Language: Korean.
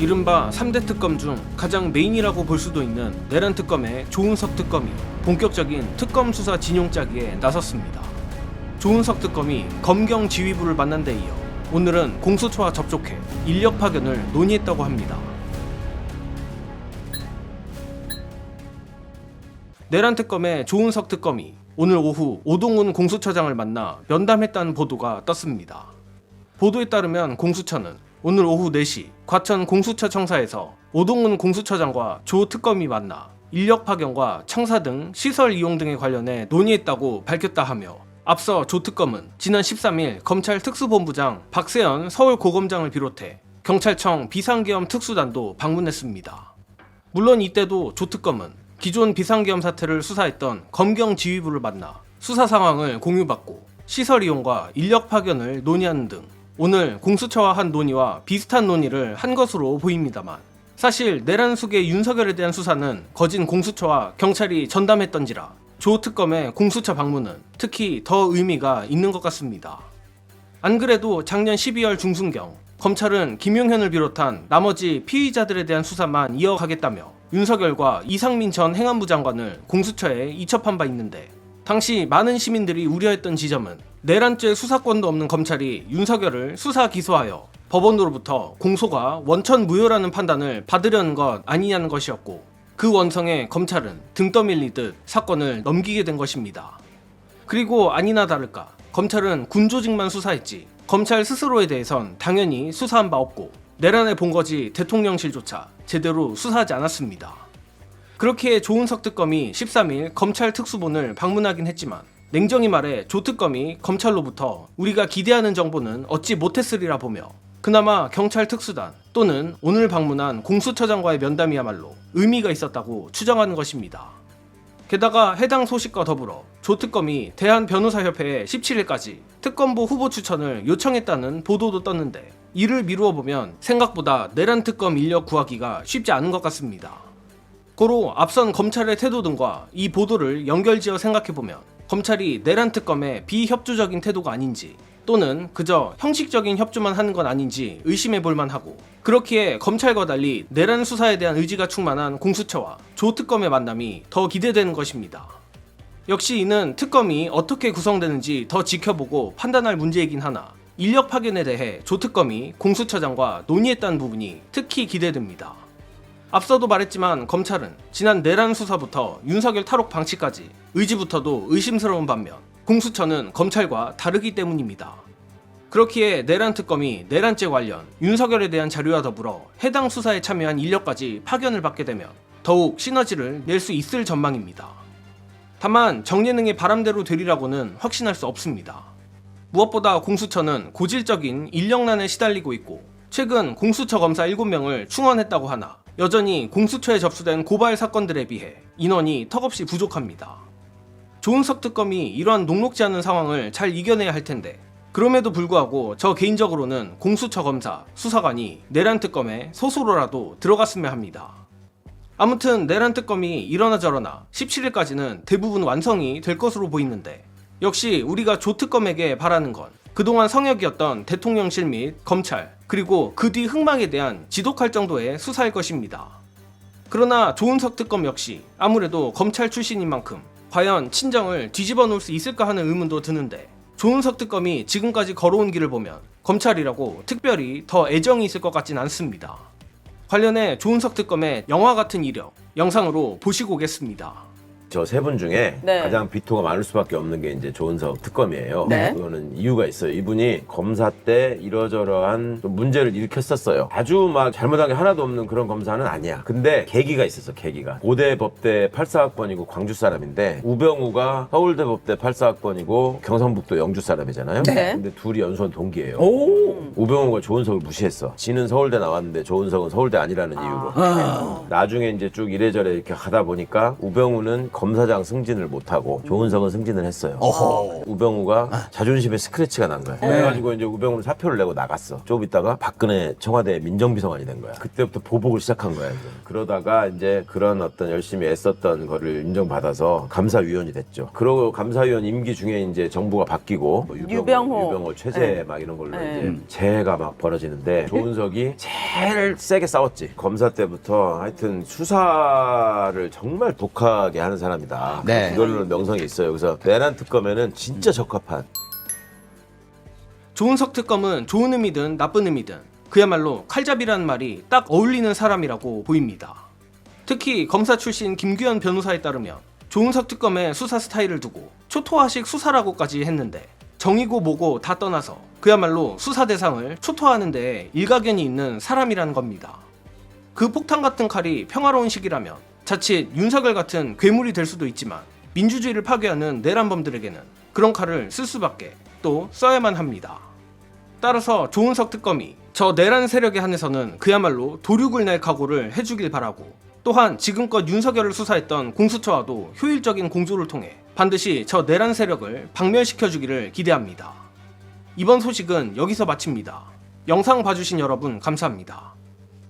이른바 3대 특검 중 가장 메인이라고 볼 수도 있는 내란 특검의 조은석 특검이 본격적인 특검 수사 진용짜기에 나섰습니다. 조은석 특검이 검경 지휘부를 만난 데 이어 오늘은 공수처와 접촉해 인력 파견을 논의했다고 합니다. 내란 특검의 조은석 특검이 오늘 오후 오동훈 공수처장을 만나 면담했다는 보도가 떴습니다. 보도에 따르면 공수처는 오늘 오후 4시 과천 공수처 청사에서 오동훈 공수처장과 조 특검이 만나 인력 파견과 청사 등 시설 이용 등에 관련해 논의했다고 밝혔다 하며 앞서 조 특검은 지난 13일 검찰 특수본부장 박세현 서울고검장을 비롯해 경찰청 비상계엄 특수단도 방문했습니다. 물론 이때도 조 특검은 기존 비상계엄 사태를 수사했던 검경 지휘부를 만나 수사 상황을 공유받고 시설 이용과 인력 파견을 논의하는 등 오늘 공수처와 한 논의와 비슷한 논의를 한 것으로 보입니다만 사실 내란 수계 윤석열에 대한 수사는 거진 공수처와 경찰이 전담했던지라 조 특검의 공수처 방문은 특히 더 의미가 있는 것 같습니다. 안 그래도 작년 12월 중순경 검찰은 김용현을 비롯한 나머지 피의자들에 대한 수사만 이어가겠다며 윤석열과 이상민 전 행안부 장관을 공수처에 이첩한 바 있는데 당시 많은 시민들이 우려했던 지점은 내란죄 수사권도 없는 검찰이 윤석열을 수사 기소하여 법원으로부터 공소가 원천 무효라는 판단을 받으려는 것 아니냐는 것이었고 그 원성에 검찰은 등 떠밀리듯 사건을 넘기게 된 것입니다. 그리고 아니나 다를까 검찰은 군조직만 수사했지 검찰 스스로에 대해선 당연히 수사한 바 없고 내란의 본거지 대통령실조차 제대로 수사하지 않았습니다. 그렇게 조은석 특검이 13일 검찰 특수본을 방문하긴 했지만 냉정히 말해 조 특검이 검찰로부터 우리가 기대하는 정보는 얻지 못했으리라 보며 그나마 경찰 특수단 또는 오늘 방문한 공수처장과의 면담이야말로 의미가 있었다고 추정하는 것입니다. 게다가 해당 소식과 더불어 조 특검이 대한변호사협회에 17일까지 특검보 후보 추천을 요청했다는 보도도 떴는데 이를 미루어 보면 생각보다 내란 특검 인력 구하기가 쉽지 않은 것 같습니다. 고로 앞선 검찰의 태도 등과 이 보도를 연결지어 생각해보면 검찰이 내란 특검의 비협조적인 태도가 아닌지 또는 그저 형식적인 협조만 하는 건 아닌지 의심해볼 만하고 그렇기에 검찰과 달리 내란 수사에 대한 의지가 충만한 공수처와 조 특검의 만남이 더 기대되는 것입니다. 역시 이는 특검이 어떻게 구성되는지 더 지켜보고 판단할 문제이긴 하나 인력 파견에 대해 조 특검이 공수처장과 논의했다는 부분이 특히 기대됩니다. 앞서도 말했지만 검찰은 지난 내란 수사부터 윤석열 탈옥 방치까지 의지부터도 의심스러운 반면 공수처는 검찰과 다르기 때문입니다. 그렇기에 내란 특검이 내란죄 관련 윤석열에 대한 자료와 더불어 해당 수사에 참여한 인력까지 파견을 받게 되면 더욱 시너지를 낼 수 있을 전망입니다. 다만 정예능의 바람대로 되리라고는 확신할 수 없습니다. 무엇보다 공수처는 고질적인 인력난에 시달리고 있고 최근 공수처 검사 7명을 충원했다고 하나 여전히 공수처에 접수된 고발 사건들에 비해 인원이 턱없이 부족합니다. 조은석 특검이 이러한 녹록지 않은 상황을 잘 이겨내야 할 텐데 그럼에도 불구하고 저 개인적으로는 공수처 검사, 수사관이 내란 특검에 소수로라도 들어갔으면 합니다. 아무튼 내란 특검이 이러나 저러나 17일까지는 대부분 완성이 될 것으로 보이는데 역시 우리가 조 특검에게 바라는 건 그동안 성역이었던 대통령실 및 검찰 그리고 그 뒤 흥망에 대한 지독할 정도의 수사일 것입니다. 그러나 조은석 특검 역시 아무래도 검찰 출신인 만큼 과연 친정을 뒤집어 놓을 수 있을까 하는 의문도 드는데 조은석 특검이 지금까지 걸어온 길을 보면 검찰이라고 특별히 더 애정이 있을 것 같진 않습니다. 관련해 조은석 특검의 영화 같은 이력 영상으로 보시고 오겠습니다. 저 세 분 중에 네. 가장 비토가 많을 수밖에 없는 게 이제 조은석 특검이에요. 네. 그거는 이유가 있어요. 이분이 검사 때 이러저러한 좀 문제를 일으켰었어요. 아주 막 잘못한 게 하나도 없는 그런 검사는 아니야. 근데 계기가 있었어. 계기가. 고대 법대 84학번이고 광주 사람인데 우병우가 서울대 법대 84학번이고 경상북도 영주 사람이잖아요. 네. 근데 둘이 연수원 동기예요. 오. 우병우가 조은석을 무시했어. 지는 서울대 나왔는데 조은석은 서울대 아니라는 이유로. 나중에 이제 쭉 이래저래 이렇게 가다 보니까 우병우는 검사장 승진을 못하고 조은석은 승진을 했어요. 어허. 우병우가 자존심에 스크래치가 난 거야. 그래가지고 이제 우병우는 사표를 내고 나갔어. 좀 있다가 박근혜 청와대 민정비서관이 된 거야. 그때부터 보복을 시작한 거야. 이제. 그러다가 이제 그런 어떤 열심히 애썼던 거를 인정받아서 감사위원이 됐죠. 그러고 감사위원 임기 중에 이제 정부가 바뀌고 뭐 유병호, 최재 막 이런 걸로 이제 재해가 막 벌어지는데 조은석이 제일 세게 싸웠지. 검사 때부터 하여튼 수사를 정말 독하게 하는 사람이다. 네. 이걸로 명성이 있어요. 그래서 내란 특검에는 진짜 적합한. 조은석 특검은 좋은 의미든 나쁜 의미든 그야말로 칼잡이라는 말이 딱 어울리는 사람이라고 보입니다. 특히 검사 출신 김규현 변호사에 따르면 조은석 특검의 수사 스타일을 두고 초토화식 수사라고까지 했는데 정이고 뭐고 다 떠나서 그야말로 수사 대상을 초토화하는 데 일가견이 있는 사람이라는 겁니다. 그 폭탄 같은 칼이 평화로운 시기라면 자칫 윤석열 같은 괴물이 될 수도 있지만 민주주의를 파괴하는 내란범들에게는 그런 칼을 쓸 수밖에 또 써야만 합니다. 따라서 조은석 특검이 저 내란 세력에 한해서는 그야말로 도륙을 낼 각오를 해주길 바라고 또한 지금껏 윤석열을 수사했던 공수처와도 효율적인 공조를 통해 반드시 저 내란 세력을 박멸시켜주기를 기대합니다. 이번 소식은 여기서 마칩니다. 영상 봐주신 여러분 감사합니다.